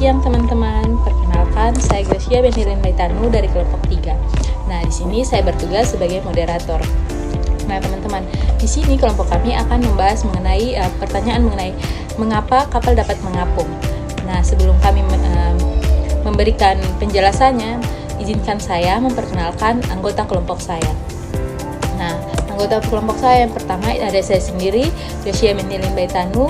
siang teman-teman, perkenalkan saya Gracia Benhilin Baitanu dari kelompok 3. Nah, di sini saya bertugas sebagai moderator. Nah, teman-teman, di sini kelompok kami akan membahas mengenai pertanyaan mengenai mengapa kapal dapat mengapung. Nah, sebelum kami memberikan penjelasannya, izinkan saya memperkenalkan anggota kelompok saya. Nah, anggota kelompok saya yang pertama ada saya sendiri, Gracia Benhilin Baitanu,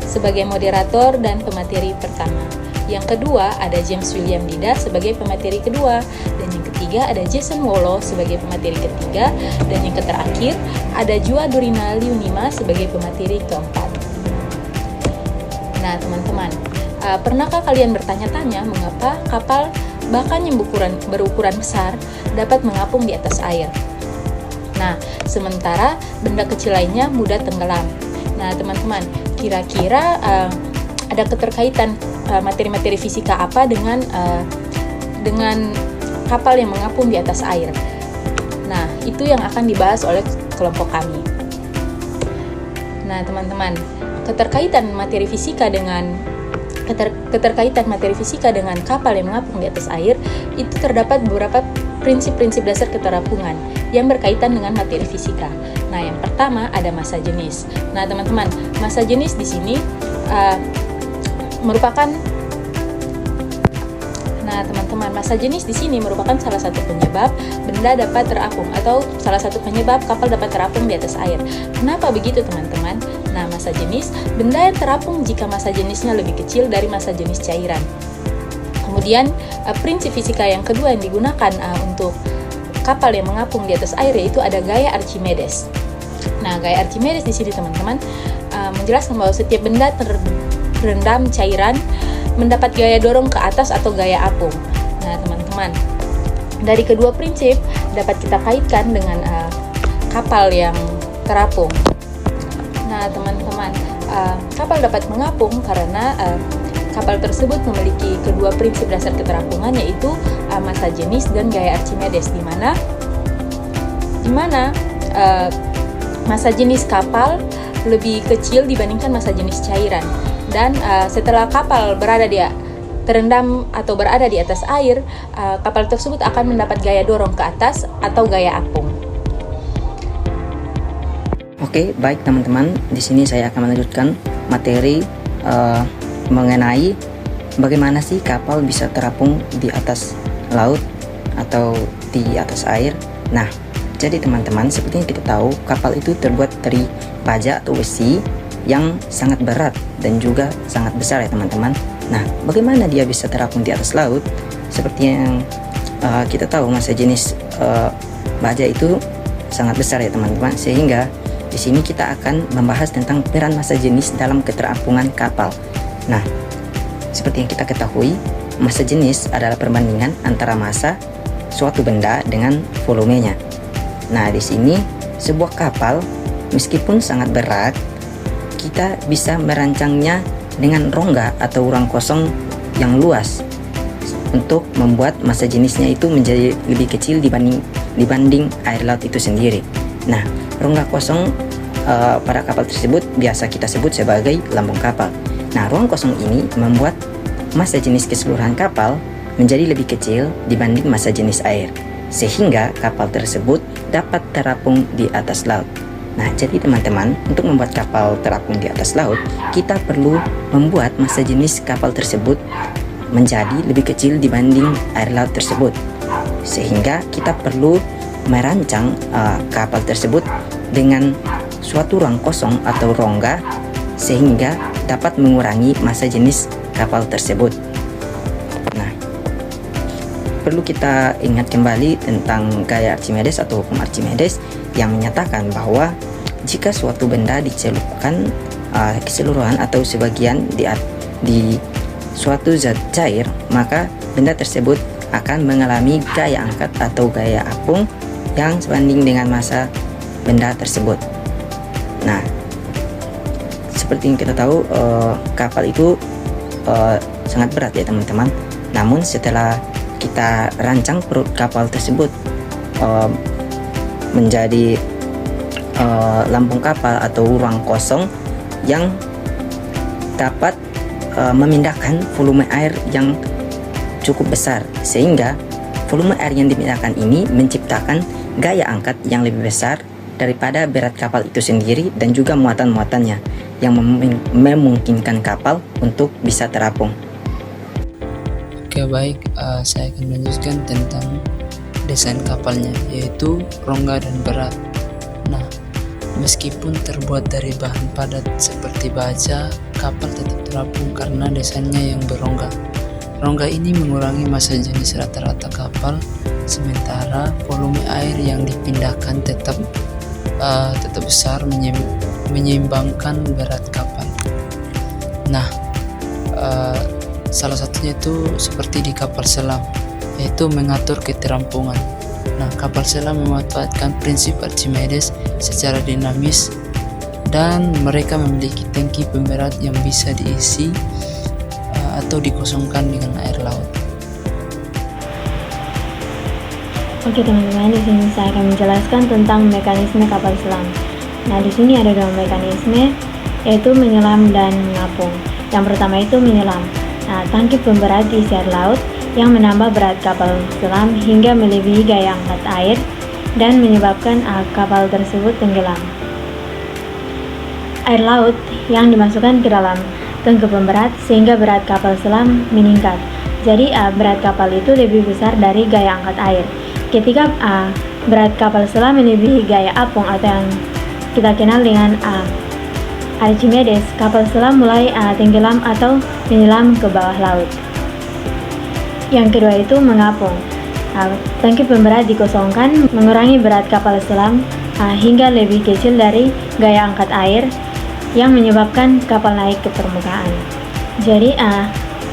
sebagai moderator dan pemateri pertama. Yang kedua ada James William Dida sebagai pemateri kedua, dan yang ketiga ada Jason Wolo sebagai pemateri ketiga, dan yang terakhir ada Jua Durina Liunima sebagai pemateri keempat. Nah, teman-teman, pernahkah kalian bertanya-tanya mengapa kapal bahkan yang berukuran besar dapat mengapung di atas air? Nah, sementara benda kecil lainnya mudah tenggelam. Nah, teman-teman, kira-kira ada keterkaitan materi-materi fisika apa dengan kapal yang mengapung di atas air? Nah, itu yang akan dibahas oleh kelompok kami. Nah, teman-teman, keterkaitan materi fisika dengan kapal yang mengapung di atas air itu terdapat beberapa prinsip-prinsip dasar keterapungan yang berkaitan dengan materi fisika. Nah, yang pertama ada massa jenis. Nah, teman-teman, massa jenis di sini merupakan salah satu penyebab benda dapat terapung atau salah satu penyebab kapal dapat terapung di atas air. Kenapa begitu, teman-teman? Nah, massa jenis, benda yang terapung jika massa jenisnya lebih kecil dari massa jenis cairan. Kemudian, prinsip fisika yang kedua yang digunakan untuk kapal yang mengapung di atas air yaitu ada gaya Archimedes. Nah, gaya Archimedes di sini, teman-teman, menjelaskan bahwa setiap benda terendam cairan mendapat gaya dorong ke atas atau gaya apung. Nah, teman-teman, dari kedua prinsip dapat kita kaitkan dengan kapal yang terapung. Nah, teman-teman, kapal dapat mengapung karena kapal tersebut memiliki kedua prinsip dasar keterapungan yaitu massa jenis dan gaya Archimedes, di mana massa jenis kapal lebih kecil dibandingkan massa jenis cairan, dan setelah kapal terendam atau berada di atas air, kapal tersebut akan mendapat gaya dorong ke atas atau gaya apung. Oke, baik teman-teman, di sini saya akan melanjutkan materi mengenai bagaimana sih kapal bisa terapung di atas laut atau di atas air. Nah, jadi teman-teman, seperti yang kita tahu, kapal itu terbuat dari baja atau besi yang sangat berat dan juga sangat besar ya teman-teman. Nah, bagaimana dia bisa terapung di atas laut? Seperti yang kita tahu, massa jenis baja itu sangat besar ya teman-teman, sehingga di sini kita akan membahas tentang peran massa jenis dalam keterampungan kapal. Nah, seperti yang kita ketahui, massa jenis adalah perbandingan antara massa suatu benda dengan volumenya. Nah, di sini sebuah kapal meskipun sangat berat, kita bisa merancangnya dengan rongga atau ruang kosong yang luas untuk membuat massa jenisnya itu menjadi lebih kecil dibanding air laut itu sendiri. Nah, rongga kosong pada kapal tersebut biasa kita sebut sebagai lambung kapal. Nah, ruang kosong ini membuat massa jenis keseluruhan kapal menjadi lebih kecil dibanding massa jenis air, sehingga kapal tersebut dapat terapung di atas laut. Nah, jadi teman-teman, untuk membuat kapal terapung di atas laut, kita perlu membuat massa jenis kapal tersebut menjadi lebih kecil dibanding air laut tersebut, sehingga kita perlu merancang kapal tersebut dengan suatu ruang kosong atau rongga sehingga dapat mengurangi massa jenis kapal tersebut. Nah, perlu kita ingat kembali tentang gaya Archimedes atau hukum Archimedes yang menyatakan bahwa jika suatu benda dicelupkan keseluruhan atau sebagian di suatu zat cair, maka benda tersebut akan mengalami gaya angkat atau gaya apung yang sebanding dengan massa benda tersebut. Nah, seperti yang kita tahu, kapal itu sangat berat ya teman-teman. Namun setelah kita rancang perut kapal tersebut menjadi lambung kapal atau ruang kosong yang dapat memindahkan volume air yang cukup besar, sehingga volume air yang dipindahkan ini menciptakan gaya angkat yang lebih besar daripada berat kapal itu sendiri dan juga muatan-muatannya yang memungkinkan kapal untuk bisa terapung. Oke baik, saya akan melanjutkan tentang desain kapalnya, yaitu rongga dan berat. Nah, meskipun terbuat dari bahan padat seperti baja, kapal tetap terapung karena desainnya yang berongga. Rongga ini mengurangi massa jenis rata-rata kapal, sementara volume air yang dipindahkan tetap besar, menyeimbangkan berat kapal. Nah, salah satunya itu seperti di kapal selam, yaitu mengatur keterampungan. Nah, kapal selam memanfaatkan prinsip Archimedes secara dinamis dan mereka memiliki tangki pemberat yang bisa diisi atau dikosongkan dengan air laut. Oke teman-teman, di sini saya akan menjelaskan tentang mekanisme kapal selam. Nah, di sini ada dua mekanisme, yaitu menyelam dan mengapung. Yang pertama itu menyelam. Nah, tangki pemberat diisi air laut yang menambah berat kapal selam hingga melebihi gaya angkat air dan menyebabkan kapal tersebut tenggelam. Air laut yang dimasukkan ke dalam tangki pemberat sehingga berat kapal selam meningkat. Jadi berat kapal itu lebih besar dari gaya angkat air. Ketika berat kapal selam melebihi gaya apung atau yang kita kenal dengan Archimedes, kapal selam mulai tenggelam atau menyelam ke bawah laut. Yang kedua itu mengapung. Tangki pemberat dikosongkan mengurangi berat kapal selam hingga lebih kecil dari gaya angkat air yang menyebabkan kapal naik ke permukaan. Jadi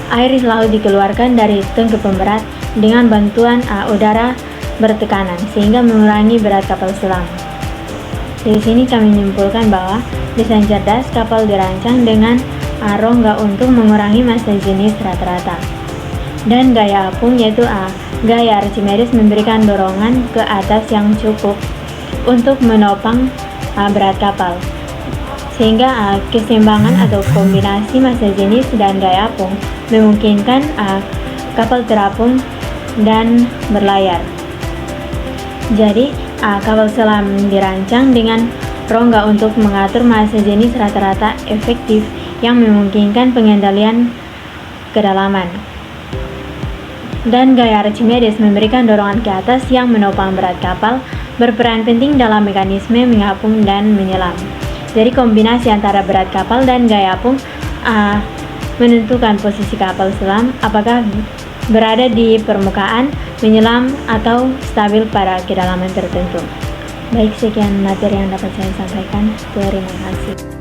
air laut dikeluarkan dari tangki pemberat dengan bantuan udara bertekanan sehingga mengurangi berat kapal selam. Di sini kami menyimpulkan bahwa desain cerdas kapal dirancang dengan rongga untuk mengurangi massa jenis rata-rata. Dan gaya apung yaitu gaya Archimedes memberikan dorongan ke atas yang cukup untuk menopang berat kapal. Sehingga keseimbangan atau kombinasi massa jenis dan gaya apung memungkinkan kapal terapung dan berlayar. Jadi, kapal selam dirancang dengan rongga untuk mengatur massa jenis rata-rata efektif yang memungkinkan pengendalian kedalaman. Dan gaya Archimedes memberikan dorongan ke atas yang menopang berat kapal, berperan penting dalam mekanisme mengapung dan menyelam. Jadi kombinasi antara berat kapal dan gaya apung menentukan posisi kapal selam, apakah berada di permukaan, menyelam, atau stabil pada kedalaman tertentu. Baik, sekian materi yang dapat saya sampaikan. Terima kasih.